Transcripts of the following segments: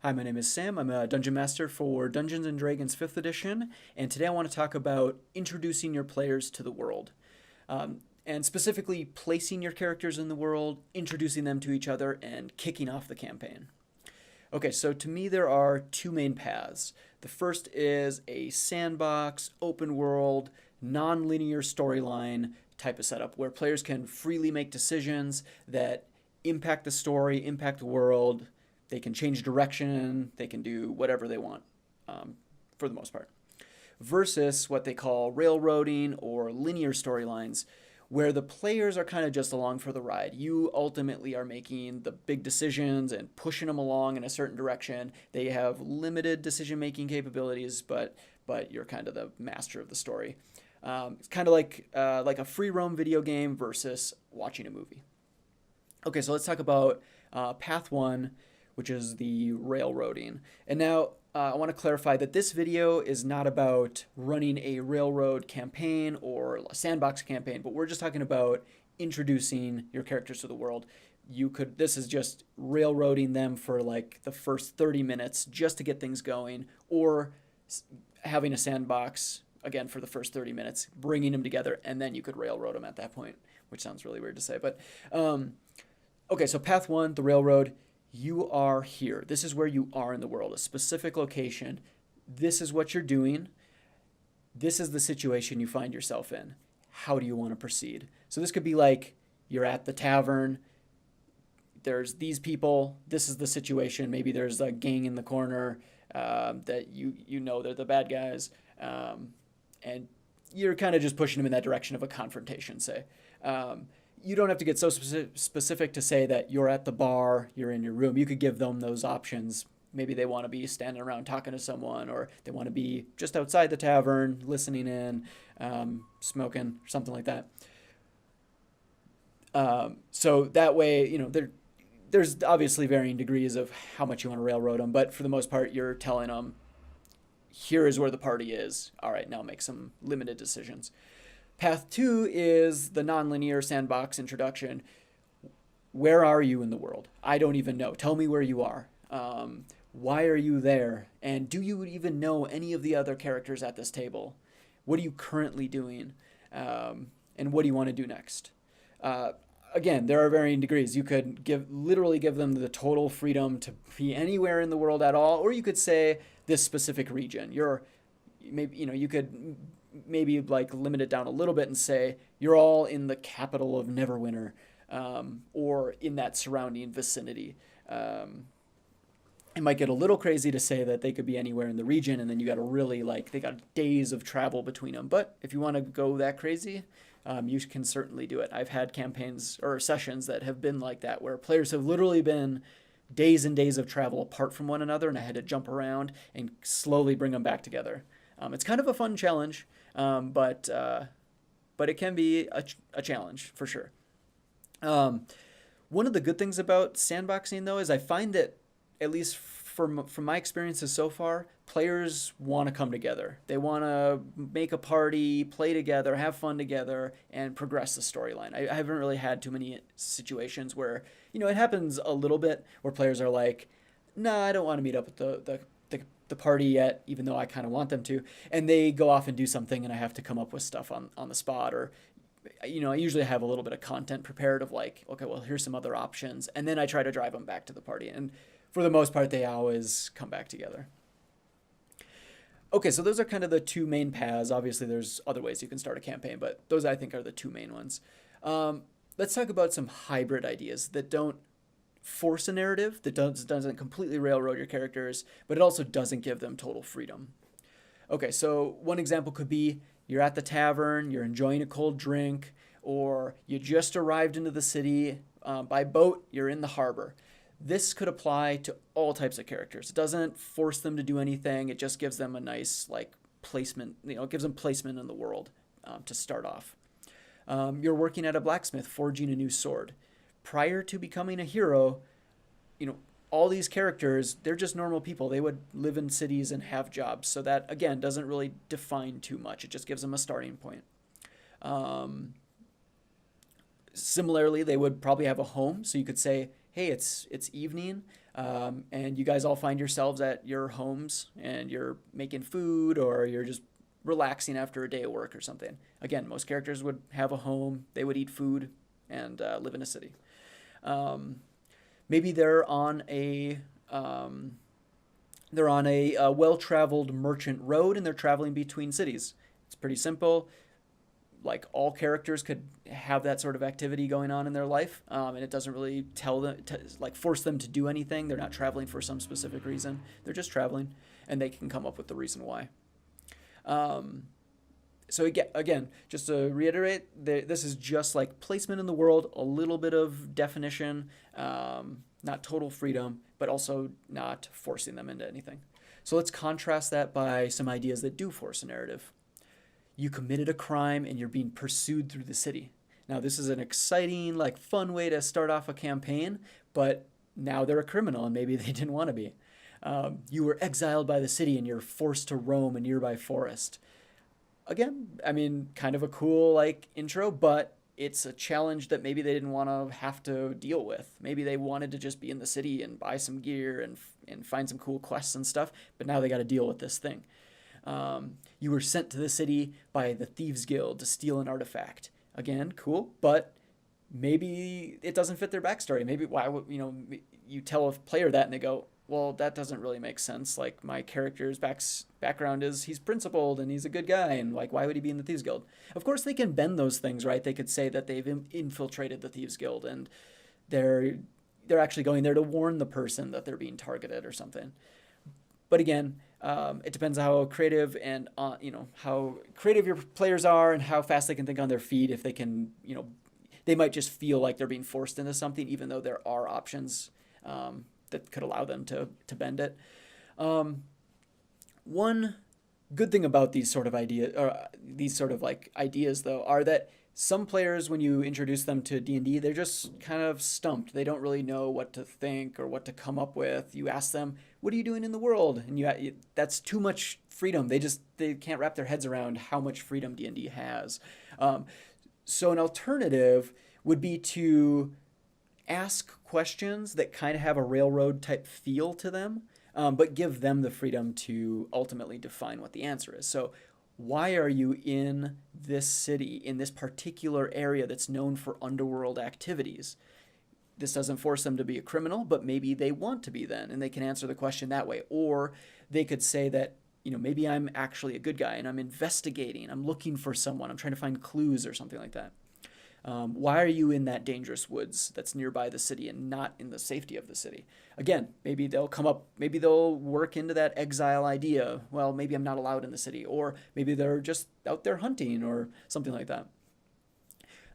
Hi, my name is Sam. I'm a dungeon master for Dungeons and Dragons 5th edition, and today I want to talk about introducing your players to the world. And specifically placing your characters in the world, introducing them to each other, and kicking off the campaign. Okay, so to me, there are two main paths. The first is a sandbox, open world, non linear storyline type of setup where players can freely make decisions that impact the story, impact the world. They can change direction, they can do whatever they want for the most part. Versus what they call railroading or linear storylines, where the players are kind of just along for the ride. You ultimately are making the big decisions and pushing them along in a certain direction. They have limited decision making capabilities, but you're kind of the master of the story. It's kind of like a free roam video game versus watching a movie. Okay, so let's talk about path one, which is the railroading. And now I want to clarify that this video is not about running a railroad campaign or a sandbox campaign, but we're just talking about introducing your characters to the world. This is just railroading them for like the first 30 minutes just to get things going, or having a sandbox again for the first 30 minutes, bringing them together, and then you could railroad them at that point, which sounds really weird to say. But okay, so path one, the railroad. You are here. This is where you are in the world, a specific location. This is what you're doing. This is the situation you find yourself in. How do you want to proceed? So this could be like you're at the tavern. There's these people. This is the situation. Maybe there's a gang in the corner that you know they're the bad guys, and you're kind of just pushing them in that direction of a confrontation, say. You don't have to get so specific to say that you're at the bar, you're in your room. You could give them those options. Maybe they want to be standing around talking to someone, or they want to be just outside the tavern, listening in, smoking, or something like that. So that way, there's obviously varying degrees of how much you want to railroad them, but for the most part, you're telling them, here is where the party is. All right, now make some limited decisions. Path two is the nonlinear sandbox introduction. Where are you in the world? I don't even know. Tell me where you are. Why are you there? And do you even know any of the other characters at this table? What are you currently doing? And what do you want to do next? Again, there are varying degrees. You could literally give them the total freedom to be anywhere in the world at all, or you could say this specific region. You could maybe like limit it down a little bit and say you're all in the capital of Neverwinter, or in that surrounding vicinity. It might get a little crazy to say that they could be anywhere in the region, and then you got to really they got days of travel between them. But if you want to go that crazy, you can certainly do it. I've had campaigns or sessions that have been like that, where players have literally been days and days of travel apart from one another, and I had to jump around and slowly bring them back together. It's kind of a fun challenge, but it can be a challenge for sure. One of the good things about sandboxing, though, is I find that, at least from my experiences so far, players want to come together. They want to make a party, play together, have fun together, and progress the storyline. I haven't really had too many situations where, it happens a little bit where players are like, nah, I don't want to meet up with the party yet, even though I kind of want them to. And they go off and do something, and I have to come up with stuff on the spot. Or, I usually have a little bit of content prepared of like, okay, well, here's some other options. And then I try to drive them back to the party. And for the most part, they always come back together. Okay, so those are kind of the two main paths. Obviously, there's other ways you can start a campaign, but those I think are the two main ones. Let's talk about some hybrid ideas that don't force a narrative, that doesn't completely railroad your characters, but it also doesn't give them total freedom. Okay, so one example could be you're at the tavern, you're enjoying a cold drink, or you just arrived into the city by boat, you're in the harbor. This could apply to all types of characters. It doesn't force them to do anything. It just gives them a nice placement. It gives them placement in the world to start off. You're working at a blacksmith forging a new sword. Prior to becoming a hero, all these characters, they're just normal people. They would live in cities and have jobs. So that, again, doesn't really define too much. It just gives them a starting point. Similarly, they would probably have a home. So you could say, hey, it's evening. and you guys all find yourselves at your homes and you're making food or you're just relaxing after a day of work or something. Again, most characters would have a home, they would eat food, and live in a city. Um, Maybe they're on a well-traveled merchant road and they're traveling between cities. It's pretty simple. Like all characters could have that sort of activity going on in their life, and it doesn't really tell them like force them to do anything. They're not traveling for some specific reason. They're just traveling, and they can come up with the reason why. Um, so again, just to reiterate, this is just like placement in the world, a little bit of definition, not total freedom, but also not forcing them into anything. So let's contrast that by some ideas that do force a narrative. You committed a crime and you're being pursued through the city. Now, this is an exciting, like, fun way to start off a campaign, but now they're a criminal and maybe they didn't want to be. You were exiled by the city and you're forced to roam a nearby forest. Again, I mean, kind of a cool, like, intro, but it's a challenge that maybe they didn't want to have to deal with. Maybe they wanted to just be in the city and buy some gear and find some cool quests and stuff, but now they got to deal with this thing. You were sent to the city by the Thieves Guild to steal an artifact. Again, cool, but maybe it doesn't fit their backstory. Maybe why would you tell a player that and they go, well, that doesn't really make sense. Like my character's background is he's principled and he's a good guy, and like why would he be in the Thieves Guild? Of course, they can bend those things, right? They could say that they've infiltrated the Thieves Guild and they're actually going there to warn the person that they're being targeted or something. But again, it depends how creative and how creative your players are and how fast they can think on their feet. If they can, they might just feel like they're being forced into something, even though there are options that could allow them to bend it. One good thing about these sort of ideas, though, are that some players, when you introduce them to D&D, they're just kind of stumped. They don't really know what to think or what to come up with. You ask them, "What are you doing in the world?" And that's too much freedom. They can't wrap their heads around how much freedom D&D has. So an alternative would be to ask questions that kind of have a railroad type feel to them, but give them the freedom to ultimately define what the answer is. So why are you in this city, in this particular area that's known for underworld activities? This doesn't force them to be a criminal, but maybe they want to be then, and they can answer the question that way. Or they could say that, maybe I'm actually a good guy and I'm investigating, I'm looking for someone, I'm trying to find clues or something like that. Why are you in that dangerous woods that's nearby the city and not in the safety of the city? Again, maybe they'll work into that exile idea. Well, maybe I'm not allowed in the city, or maybe they're just out there hunting or something like that.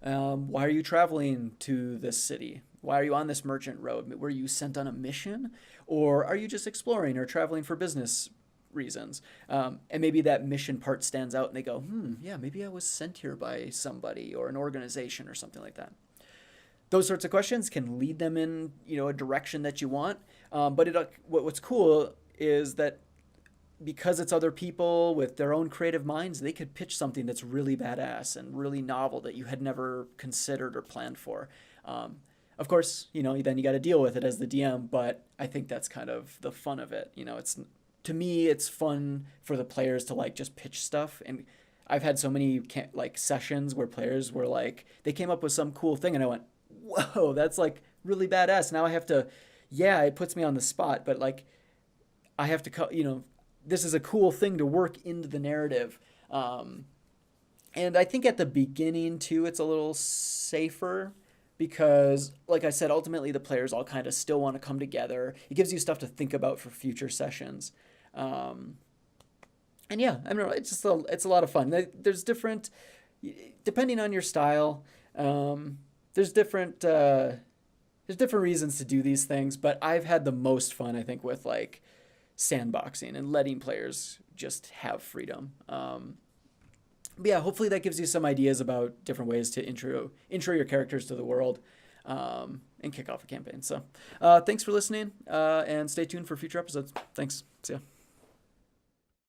Why are you traveling to this city? Why are you on this merchant road? Were you sent on a mission, or are you just exploring or traveling for business reasons? And maybe that mission part stands out and they go, yeah, maybe I was sent here by somebody or an organization or something like that. Those sorts of questions can lead them in, a direction that you want. But what's cool is that because it's other people with their own creative minds, they could pitch something that's really badass and really novel that you had never considered or planned for. Of course, then you got to deal with it as the DM, but I think that's kind of the fun of it. To me, it's fun for the players to just pitch stuff. And I've had so many sessions where players were they came up with some cool thing and I went, whoa, that's really badass. Now I have to, it puts me on the spot, but I have to, this is a cool thing to work into the narrative. And I think at the beginning too, it's a little safer because, like I said, ultimately the players all kind of still want to come together. It gives you stuff to think about for future sessions. And yeah, I mean, it's a lot of fun. There's different, depending on your style, there's different reasons to do these things, but I've had the most fun, I think, with sandboxing and letting players just have freedom. But yeah, hopefully that gives you some ideas about different ways to intro your characters to the world, and kick off a campaign. So thanks for listening, and stay tuned for future episodes. Thanks. See ya.